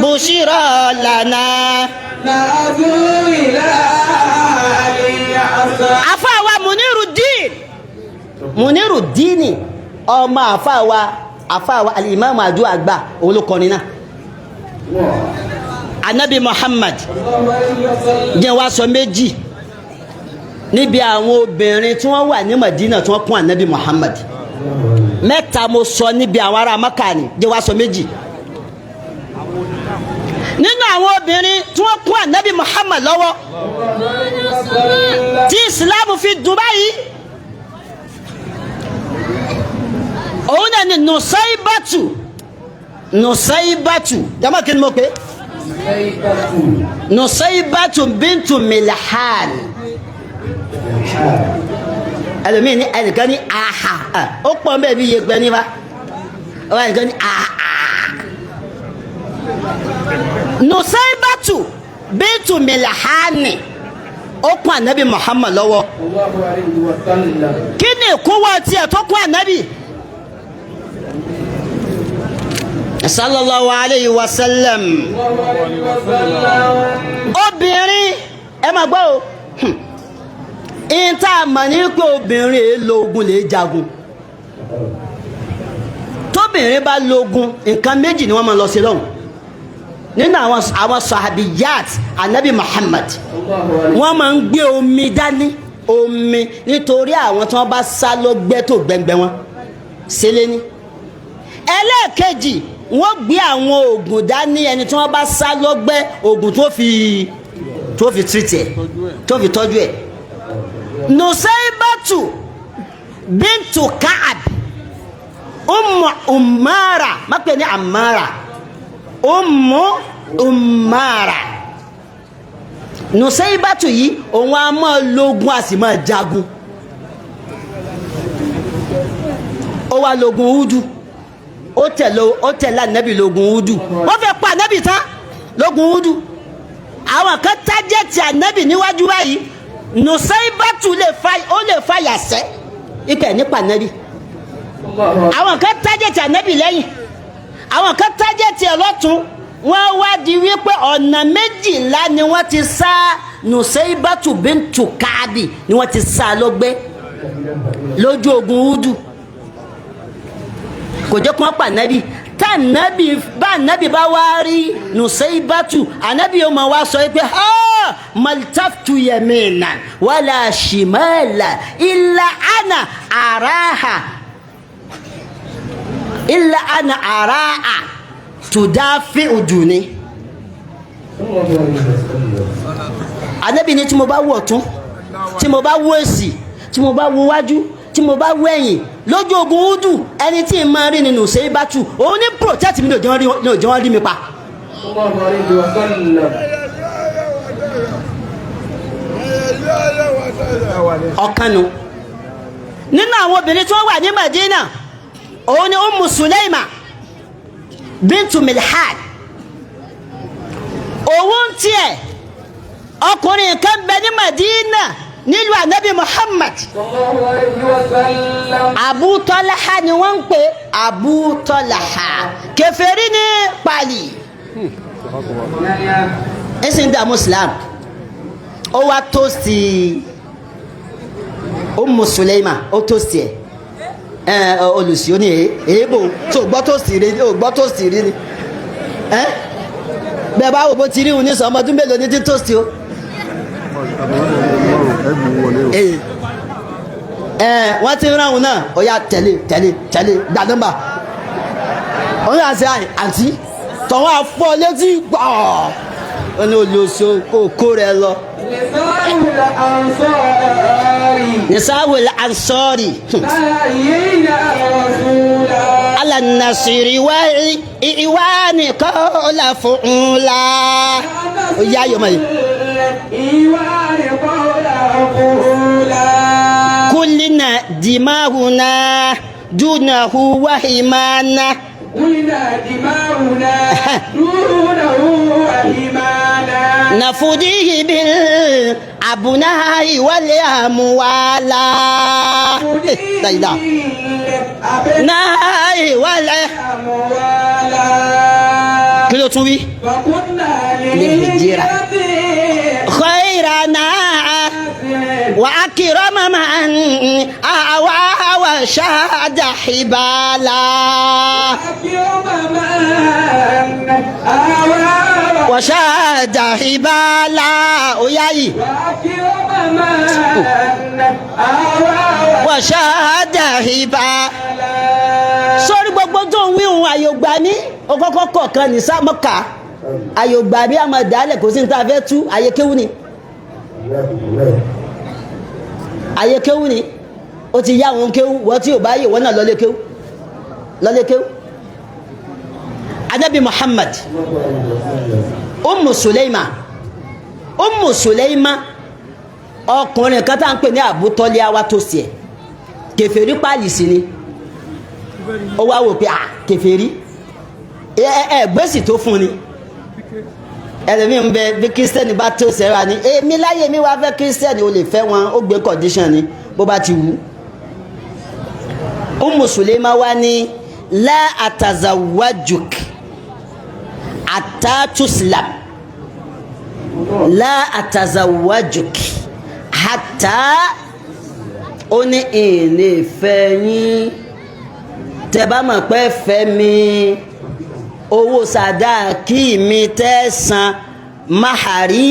bùṣírọ́ lànà. na'udhu ila al-'asa. àfàwà Munirudini ọmọ àfàwà Al-Imam àdúrà àgbà òun ló kọrin náà. anabi Muhammad jẹ́ wá sọ méjì níbi àwọn obìnrin tí wọ́n wà ní Madina tí wọ́n kún anabi Muhammad mẹ́ta mo sọ níbi àwọn ará Maka ni jẹ́ wá sọ méjì nínú àwọn obìnrin tí wọ́n kún anabi Muhammad lọ́wọ́ tí Islam fi dùn báyìí òun náà ni Nusaibatu jama kí ni mo pè Nusaibatu bintu Milhan ẹlòmíì ní ẹnìkan ní aha ó pọ̀ mbẹ́ bí iye gbẹ nífa ó wà nìkan ní aha Nusaibatu bintu Milhan ó kún anabi Muhammad lọ́wọ́ kí ni ìkúnwọ́ tiẹ̀ tó kún anabi sallallahu alayhi wa sallam obìnrin ẹ máa gbọ́ o ìta mà ní pé obìnrin èèlò ogun lè jagun tóbìnrin bá lógun nǹkan méjì ni wọ́n máa lọ sí lọ́hùn nínú àwọn sahabiyat anabi Muhammad wọ́n máa ń gbé omi dání omi nítorí àwọn tí wọ́n bá sá lọ́gbẹ́ tó gbẹ̀ngbẹ̀ wọn sílé ní ẹlẹ́ẹ̀kejì wọ́n gbé àwọn oògùn dání ẹni tí wọ́n bá sá lọ́gbẹ́ oògùn tó fi tírìtì ẹ̀ tó fi tọ́jú ẹ̀ Nusaibatu bintu Ka'ab Ummara má pè ní Ammara Ummara Nusaybatu yìí òun a máa lógun a sì máa jagun ó wá lógun Udu ó tẹ̀lé ànábì lógun Udu wọ́n fẹ́ pa ànábì tán lógun Udu àwọn kan tájẹ́tì ànábì níwájú báyìí Nusaybatu lè fa yàsẹ́ ikẹ̀ nípa ànábì àwọn kan tájẹ́tì ànábì lẹ́yìn àwọn kan tájẹ́tì ẹlọ́tún wọ́n wá di wípé ọ̀nà méjìlá ni wọ́n ti sá Nusaybatu bintu Kaabi ni wọ́n ti sá lọ́gbẹ́ lójú ogun Udu kò jẹ́ kó wọ́n pa ànábì tá ànábì bá wá rí Nusaybatu ànábì yóò máa wá sọ pé maltaftu yamina wala shimala illa ana araha tudafi ujuni ànábì ní tí mo bá wọ̀ tún tí mo bá wọ̀ òsì tí mo bá wọ̀ wájú tí mo bá wọ̀ ẹ̀yìn lójú ogun Udu ẹni tí n máa rí nínú Nusaybatu òun ní protect mi ní òjò wọn rí mi pa. ọ̀kanu nínú àwọn obìnrin tí wọ́n wà ní Madina òun ni Sulaima bintu Milhad òun tiẹ̀ ọkùnrin kan bẹ ní Madina nílùú anabi Muhammad Abu Talha ni wọ́n ń pè Abu Talha kèfèrí ní pali ẹ̀sìn dá Muslim ó wá tóòsì Sulaima ó tóòsì ẹ̀ olùsí ó ní èébò tó gbọ́ tóòsì rí ni bẹ́ẹ̀ bá wò bó ti rí òun ní sọmọdún mélòó ní tí tóòsì ó wọ́n ti rán òun náà ó yá tẹ̀lé gba nọ́mbà òun yà sí àǹtí tọ̀wọ́n afọ́ létí gbọ́ ó ní olóso kó rẹ lọ. Nisawul Ansari ala nasiri wa iwani qawla fu'ula ó yá yọmọ yìí. كلنا دماؤنا دونه وهمانا نفديه بالأبناء والأموال لا إله أبناء والأموال كيلو توي للهجرة خيرنا وأكرم من أعوى وشاد حبالا وشاد حبالا وياي وشاد حبالا sórí gbogbo tó ń wíhun àyògbà ní ọkọ̀kọ̀ kọ̀ọ̀kan ní sámọ́kà àyògbà bí a máa dálẹ̀ kò sí ní ta fẹ́ tú àyèkéwú ni àyèkéwú ni ó ti yá àwọn kéwú wọ́n tí ò bá yè wọ́n náà lọ́lékéwú Ànábì Muhammad Ummu Sulaima ọkùnrin kan tá ń pè ní Abu Talha wá tó sí ẹ̀ kèfèrí pàlì sí ni ó wá wò pé kèfèrí gbèsì tó fún ni ẹlẹ́mí ń bẹ bí kírísítẹ́nì bá tó sẹ́ra ni èmi láyé mi wá fẹ́ kírísítẹ́nì o lè fẹ́ wọn ó gbé condition ni bó bá ti wù. Ummu Sulaima wá ní la atazawwajuk hatta tuslam la atazawwajuk hatta ó ní ìní ìfẹ́ yín tẹ́ bá mọ̀ pé fẹ́ mi owó sàdáàkì mi tẹ́sán mahari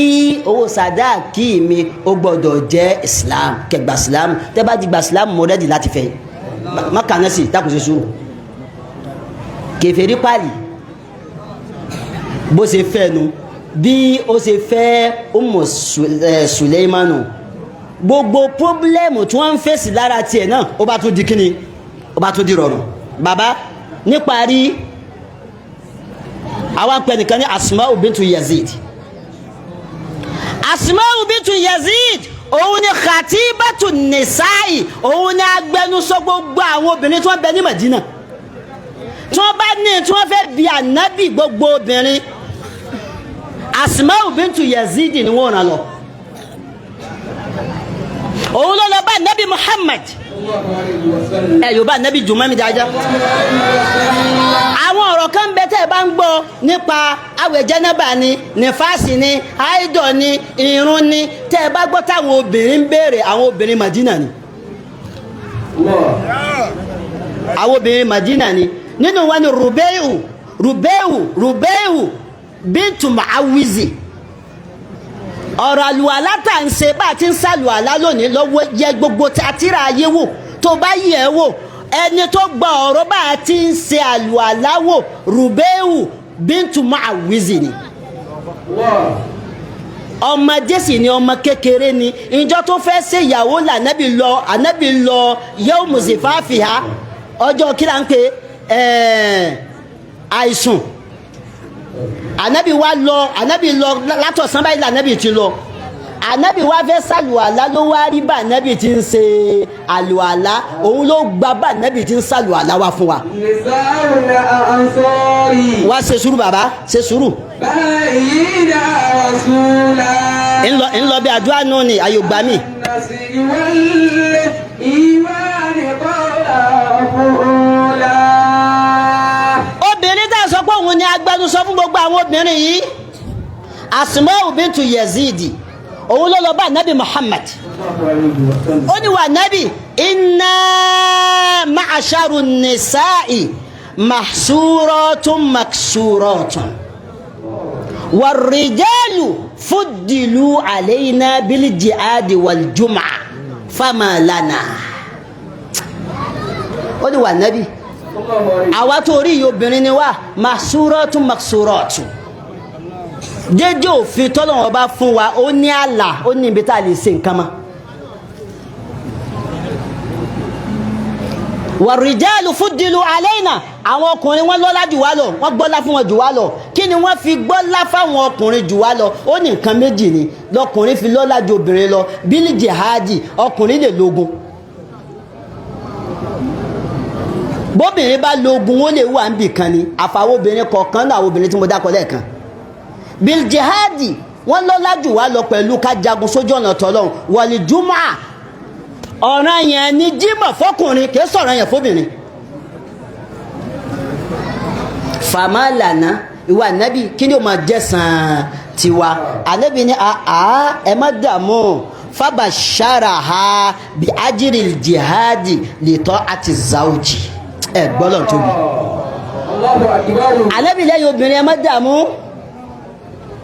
owó sàdáàkì mi ó gbọ́dọ̀ jẹ́ Islam kẹgbà Islam tẹ́ bá di gbà Islam mo rẹ́dì láti fẹ́ mọ́kànnà sí takùsí sùúrù kèfèrí pàlì bó ṣe fẹ́ nu bí ó ṣe fẹ́ Ummu Sulaimanu gbogbo pọ́blẹ́mù tí wọ́n ń fèsì lára tiẹ̀ náà ó bá tún di kíni ó bá tún di rọrùn bàbá níparí àwọn pẹ̀ nìkan ní Asma'u bintu Yazid. Asma'u bintu Yazid òun ni khatibatu nisa'i, òun ni agbẹnusọ gbogbo àwọn obìnrin tí wọ́n bẹ ní Madina tí wọ́n bá ní tí wọ́n fẹ́ bi ànábì gbogbo obìnrin Asma'u bintu Yazid ni wọ́n rán lọ. òun ló lọ bá ànábì Muhammad yóò bá ànábì jùmọ́ mi dáadáa. àwọn ọ̀rọ̀ kan bẹ tẹ́ ẹ bá ń gbọ́ nípa àwẹ̀ jẹ́nẹ́bà ni nífàsì ni àìdọ̀ ni irun ni tẹ́ ẹ bá gbọ́ táwọn obìnrin ń béèrè àwọn obìnrin Madina ni. àwọn obìnrin Madina ni nínú wọn ni Rubeiu bintu Muawizi. ọ̀rọ̀ àlùwàlá tà ń ṣe bá a ti ń ṣàlùwàlá lónìí lọ́wọ́ yẹ gbogbo àtìrà ayé wò tó bá yẹ ẹ wò ẹni tó gba ọ̀rọ̀ bá a ti ń ṣe àlùwàlá wò Rubeiu bintu Muawizi ni. ọmọdé sì ni ọmọ kékeré ni ìjọ tó fẹ́ ṣe ìyàwó là ànábì lọ yawmu zifafiha ọjọ́ kí là ń pè àìsùn. Ànábì lọ látọ̀sán báyìí lànábì ti lọ. Ànábì wá fẹ́ sàlùwàlá ló wá rí bá ànábì ti ń ṣe àlùwàlá òun ló gba bá ànábì ti ń sàlùwàlá wá fún wa. wá ṣe sùúrù bàbá ṣe sùúrù. ńlọ bí àdúrà náà ni ayò gbà mí. obìnrin tá a sọ pé òun ni agbẹnusọ fún gbogbo àwọn obìnrin yìí Asma'u bintu Yazidi òun ló lọ bá nabi Muhammad ó ní wà nabi inna ma'asharu nisa'i mahsuratun maksuratun warrijalu fuddilu alayna bil jihadi wal jum'a fama lana. ó ní wà nabi àwa tó rí yìí obìnrin ni wá mahsuratun maksuratun dédé òfin tọ́lọ́wọ́n bá fún wa ó ní àlà ó ní ibi tá a lè ṣe nǹkan mọ́. wàrìjálù fúdìlù alayna àwọn ọkùnrin wọn lọ́lá jù wá lọ wọ́n gbọ́lá fún wọn jù wá lọ kí ni wọ́n fi gbọ́lá fáwọn ọkùnrin jù wá lọ ó ní nǹkan méjì ni lọkùnrin fi lọ́lá ju obìnrin lọ bílí jihadi ọkùnrin lè lógun bóbìnrin bá lógun ó lè wà níbì kan ni àfàwọn obìnrin kọ̀ọ̀kan náà àwọn obìnrin tí mo dákọ̀ lẹ́ẹ̀kan bil jihadi wọ́n lọ́lá jù wá lọ pẹ̀lú ká jagun sójú ọ̀nà tọ́lọ́hun wàlì jùmọ̀ ọ̀ràn yẹn ni jímọ̀ fọkùnrin kìí sọ̀rọ̀ yẹn fóbìnrin. fàmálànà ìwà ànábì kí ni ó máa jẹ́sàn tiwa ànábì ni ẹ má dààmú fabasharaha bi ajiril jihadi li ta'ati zawji ẹ gbọ́dọ̀ tóbi. ànábì lẹ́yìn obìnrin ẹ má dààmú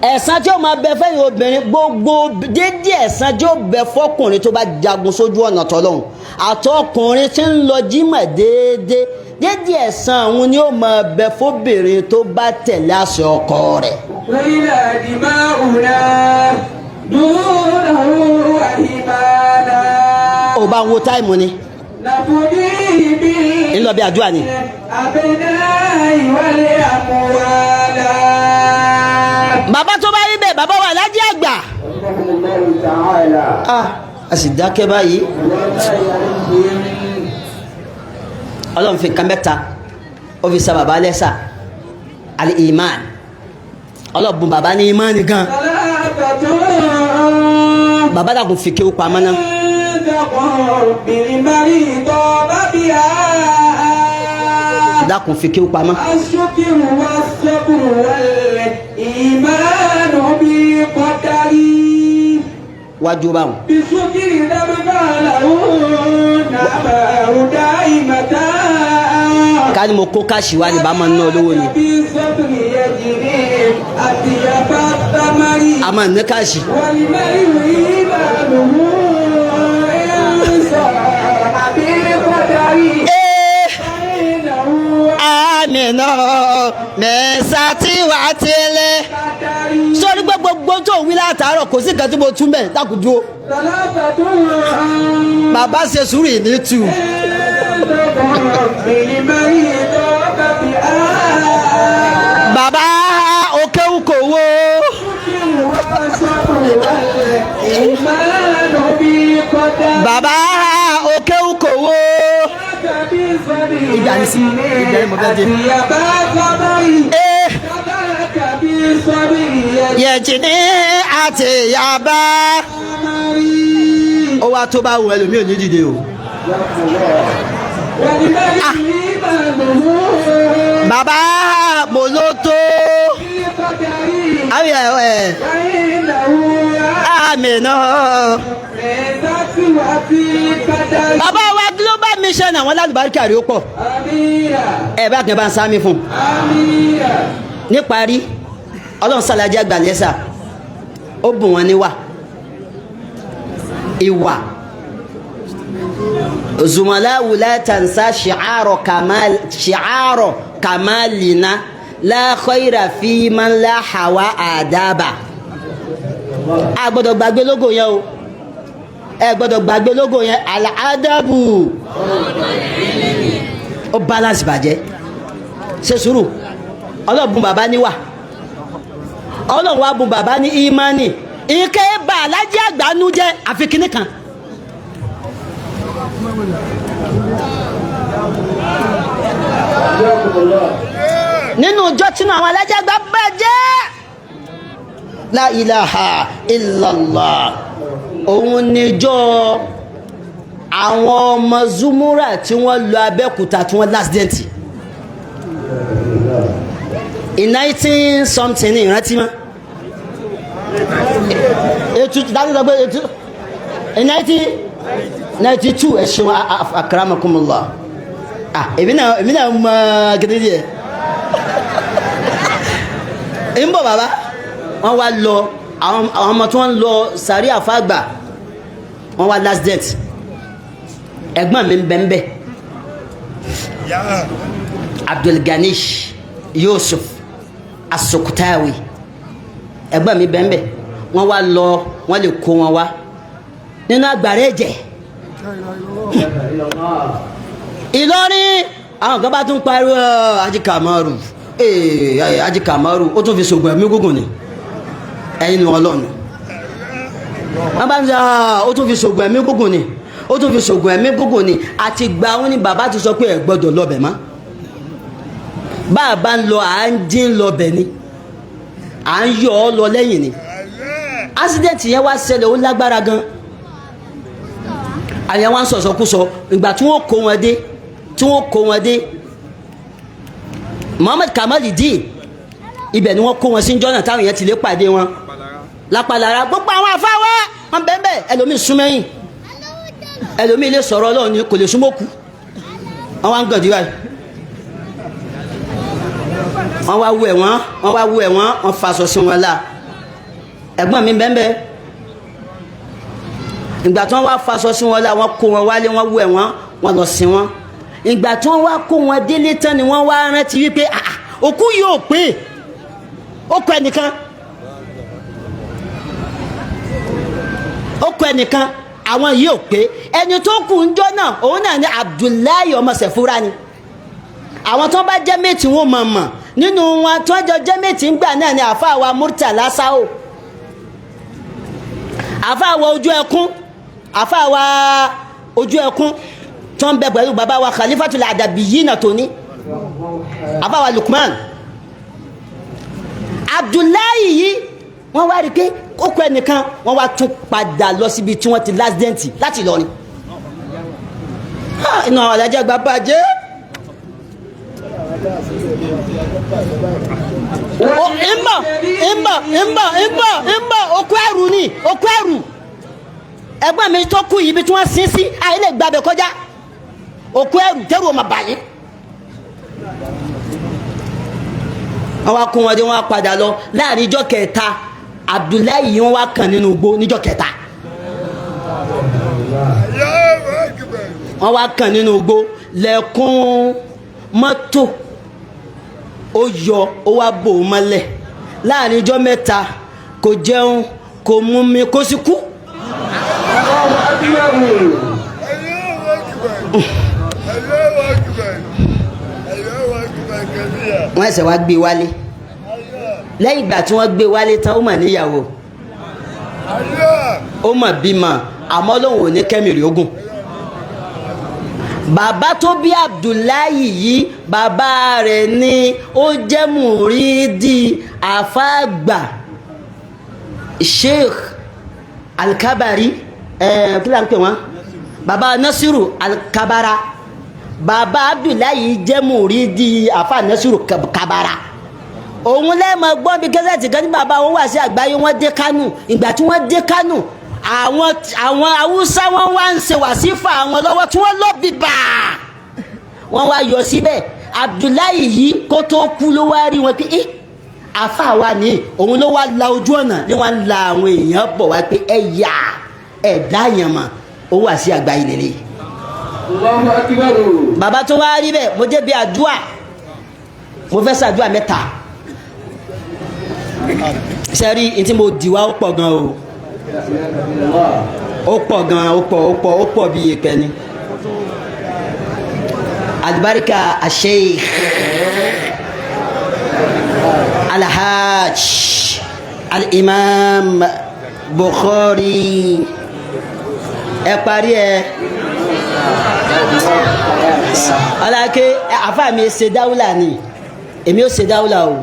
ẹ̀san tí ó máa bẹ fẹ́yìn obìnrin gbogbo dédé ẹ̀san tí ó bẹ fọ́kùnrin tó bá jagun sójú ọ̀nà tọ́lọ́hun àtọkùnrin tí ń lọ jímọ̀ déédéé dédé ẹ̀san àwọn ni ó máa bẹ fóbìnrin tó bá tẹ̀lé àṣẹ ọkọ rẹ̀. ó bá ń wo táìmù ni ńlọ bí àdúrà ni. bàbá tó bá rí bẹ́ẹ̀ bàbá wà lájẹ́ àgbà a sì dákẹ́ báyìí ọlọ́run fi nǹkan mẹ́ta ó fi sa bàbá lẹ́sà Al-Imam ọlọ́bùn bàbá ní ìmánì gan bàbá dàgùn fi kéwù pamọ́ náà. dákun fi kéwù pamọ́. wájú báwọn. ká ní mo kó káàṣì wá ní bá máa ń ná olówó ni. a máa ń ní káàṣì. àmìnà mẹ́sà tí wà á tẹ́lẹ̀ sórí torí pé gbogbo tó wí látàárọ̀ kò sí nǹkan tí mo tún bẹ̀ dákùjú o. bàbá ṣe sùúrù ní tù. bàbá òkèwù kò wo. bàbá òkèwù kò wo. ìgbà ní sí ìgbà ní mo fẹ́ dé. yẹ̀jìní àti yaba. ó wá tó bá wọ ẹlòmíì ò ní dìde o. bàbá mo ló tó. àmì náà. bàbá wa global mission àwọn alálùbáríkà rí ó pọ̀. ẹ bá kẹ́ bá ń sámi fún. níparí ọlọ́run sàlájì àgbà lẹ́sà ó bùn wọn níwà ìwà zumalawu la tansa shi'aro kamalina la khayra fi man la hawa adaba. a gbọ́dọ̀ gbàgbé lógo yẹn o ẹ gbọ́dọ̀ gbàgbé lógo yẹn al-adabu ó balance bàjẹ́ ṣe sùúrù ọlọ́bùn bàbá níwà ọlọ́run wa bùn bàbá ní ìmánì ike bá alájí àgbánú jẹ́ àfikíní kan. nínú ọjọ́ tínú àwọn alájí àgbà bàjẹ́ la ilaha illallah òun níjọ́ àwọn ọmọ zumura tí wọ́n lọ Abẹ́òkúta tí wọ́n lásìdẹ́ǹtì in 19 something ní ìrántí mọ́ in 1992 ẹ̀ṣẹ̀ akramakumullah èmi náà mọ́ gẹ́gẹ́ díẹ̀ ń bọ̀ bàbá wọ́n wá lọ àwọn ọmọ tí wọ́n lọ sàrí àfáàgbà wọ́n wá last date ẹ̀gbọ́n mi ń bẹ́ńbẹ́ Abdulganish Yusuf Asokutawi ẹ̀gbọ́n mi bẹ́ńbẹ́ wọ́n wá lọ wọ́n lè kó wọn wá nínú agbára ẹ̀jẹ̀ Ìlọrin àwọn kan bá tún pariwo Ajikamaru Ajikamaru ó tún fi ṣògùn ẹ̀mí gúngùn ni ẹ̀yin Ọlọ́run wọ́n bá ń sọ ó tún fi ṣògùn ẹ̀mí gúngùn ni ó tún fi ṣògùn ẹ̀mí gúngùn ni àti gba wọn ni bàbá ti sọ pé ẹ gbọ́dọ̀ lọ bẹ̀ mọ́ bàbá ń lọ à ń dín lọ bẹ̀ ni à ń yọ ọ lọ lẹ́yìn ni accident yẹn wá ṣẹlẹ̀ ó lágbára gan àyẹ̀ wọn sọ̀sọ̀kúsọ ìgbà tí wọ́n kó wọn dé Muhammad Kamalidin ibẹ̀ ni wọ́n kó wọn sí jọ́nà táwọn yẹn ti lè pàdé wọn lápàlára gbogbo àwọn afáwá wọn bẹ́ẹ̀ ẹlòmíì súnmẹ́yìn ẹlòmíì lè sọ̀rọ̀ Ọlọ́run ni kò lè súnmọ́kù wọn wá ń gàdí báyìí wọn wá wú ẹ̀ wọ́n faṣọ sí wọn la ẹ̀gbọ́n mi bẹ́ẹ̀ ìgbà tí wọ́n wá faṣọ sí wọn la wọ́n kó wọn wálé wọ́n wú ẹ̀ wọ́n lọ sí wọn ìgbà tí wọ́n wá kó wọn délé tán ni wọ́n wá rántí wípé òkú yóò pé ó kọ ẹnìkan àwọn yìí ò pé ẹni tó kù ń jọ náà òun náà ni Abdullahi ọmọ Sẹ̀fúra ni àwọn tó bá jẹ́ méjì wọn mọ̀ nínú wọn tó jọ jẹ́ méjì ń gbà náà ni àfáàwà Murtala Sao àfáàwà ojú ẹkún tó ń bẹ pẹ̀lú bàbá wa Khalifatul Adabiyyina tó ní àfáàwà Lukman Abdullahi yìí wọ́n wá rí pé ó kọ ẹnìkan wọ́n wá tún padà lọ síbi tí wọ́n ti lásìdẹ́ǹtì láti lọ ni inú àwọn alájẹ́ àgbà bàjẹ́ ìmbọ̀ okú ẹrù ni okú ẹrù ẹgbọ́n mi tó kú yìí bí tí wọ́n sin sí àìlè gbàbẹ̀ kọjá okú ẹrù tẹ́rù ọmọ báyìí wọ́n wá kún wọn dé wọ́n wá padà lọ láàrin ijọ́ kẹta Abdullahi yìí wọ́n wá kàn nínú igbó níjọ́ kẹta wọ́n wá kàn nínú igbó lẹ́kùn mọ́tò ó yọ ó wá bò ó mọ́lẹ̀ láàrin ijọ́ mẹ́ta kò jẹun kò mú mi kò sì kú. wọ́n ẹsẹ̀ wá gbé wálé lẹ́yìn ìgbà tí wọ́n gbé wálé tán ó mà níyàwó ó mà bímọ àmọ́ lóun ò ní kẹ́mìrì ogun. bàbá tó bí Abdullahi yìí bàbá rẹ̀ ni ó jẹ́ mùrídì àfàgbà Sheikh Al-Kabari kí ló ń pè wọ́n bàbá Nasiru Al-Kabara bàbá Abdullahi jẹ́ mùrídì àfà Nasiru Kabara. òun lẹ́ẹ̀mọ̀ gbọ́ bí kẹ́sẹ̀tì kan ní bàbá wọn wà sí àgbáyé wọn dé Kánò ìgbà tí wọ́n dé Kánò àwọn Haúsá wọn wá ń ṣe wàsífà àwọn lọ́wọ́ tí wọ́n lọ́ bíbà wọ́n wá yọ síbẹ̀ Abdullahi yìí kó tó kú ló wá rí wọn pé àfà wa ní òun ló wá la ojú ọ̀nà ní wọ́n la àwọn èèyàn bọ̀ wá pé ẹ̀yà ẹ̀dá yẹn mà ó wà sí àgbáyé lélẹ̀. bàbá tó wá rí bẹ́ẹ̀ mo jẹ́ bí àdúà mo fẹ́ ṣàdúà mẹ́ta sẹ́rí ntí mo dìwà ó pọ̀ gan o ó pọ̀ gan ó pọ̀ bí ìpẹ́ ni alibarika Sheikh Al-Hajj Al-Imam Bukhari ẹ parí ẹ aláké àfa mi ṣe dáwùlà ni èmi ò ṣe dáwùlà o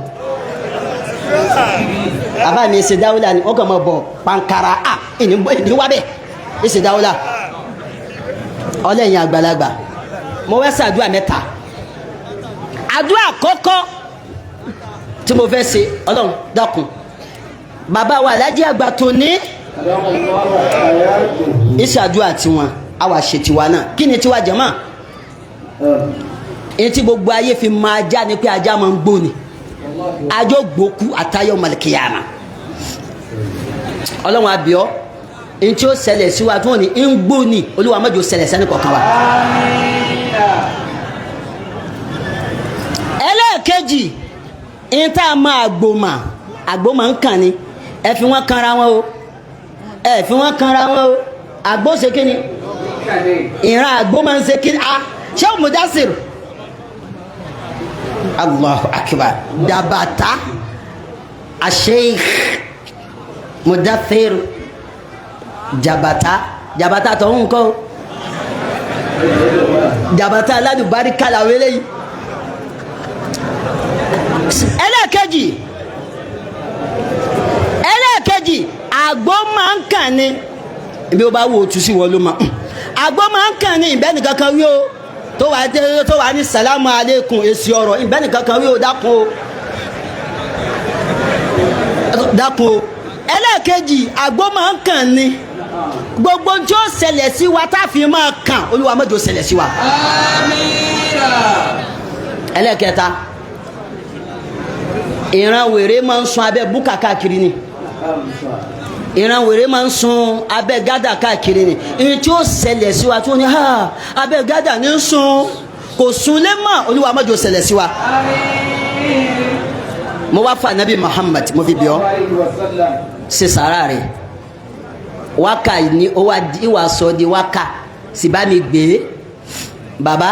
àbá mi ṣe dáwùlà ni wọn kàn máa bọ pankara ìní wá bẹ́ẹ̀ ẹ ṣe dáwùlà ọlẹ́yìn àgbàlagbà mo fẹ́ ṣàdúrà mẹ́ta àdúrà àkọ́kọ́ tí mo fẹ́ ṣe ọlọ́run dákun bàbá wa alájí àgbà tó ní ìṣàdúrà tiwọn àwa ṣe tiwa náà kí ni tiwa jẹ́mọ́ èyí tí gbogbo ayé fi máa já ni pé ajá máa ń gbó ni ajó gbókú àtayọ malikiyama ọlọ́run àbíọ́ èyí tí ó ṣẹlẹ̀ sí wa tí wọ́n ní ń gbó ni olúwa mọ́jọ ṣẹlẹ̀ sẹ́ni kọ̀ọ̀kan wa. ẹlẹ́ẹ̀kejì èyí tá a máa àgbòmà ń kàn ni ẹ fi wọ́n kanra wọn o ẹ fi wọ́n kanra wọn o àgbò ṣe kí ni ìran àgbò máa ń ṣe kí ni ṣé o Mudassir Allahu akbar jabata Sheikh Mudassir jabata tó ń kọ́ jabata aládùbáríkà làwọn eléyìí. ẹlẹ́ẹ̀kejì àgbò máa ń kàn ní ibi ó bá wo òtún sí wọn ló máa àgbò máa ń kàn ní ìbẹ́ni kankan wí o tó wà ní sàlámù alékùn èsì ọ̀rọ̀ ìbẹ́ni kankan wí o dákun o ẹlẹ́ẹ̀kejì àgbò máa ń kàn ní gbogbo tí ó ṣẹlẹ̀ sí wa tá a fi máa kàn olúwa má jẹ́ ó ṣẹlẹ̀ sí wa. ẹlẹ́ẹ̀kẹta ìran wèrè máa ń sun abẹ́ búkà káàkiri ni ìran wèrè máa ń sun abẹ́ gádà káàkiri ni ìyẹn tí ó ṣẹlẹ̀ sí wa tí wọ́n ní abẹ́ gádà ní sun kò sun lé mọ́ olúwa má jẹ́ ó ṣẹlẹ̀ sí wa. mo wá fa nabi Muhammad mo fi bí ọ ṣe sàrà rẹ̀ wákà ní ó wá sọ di wákà sì bá mi gbé bàbá.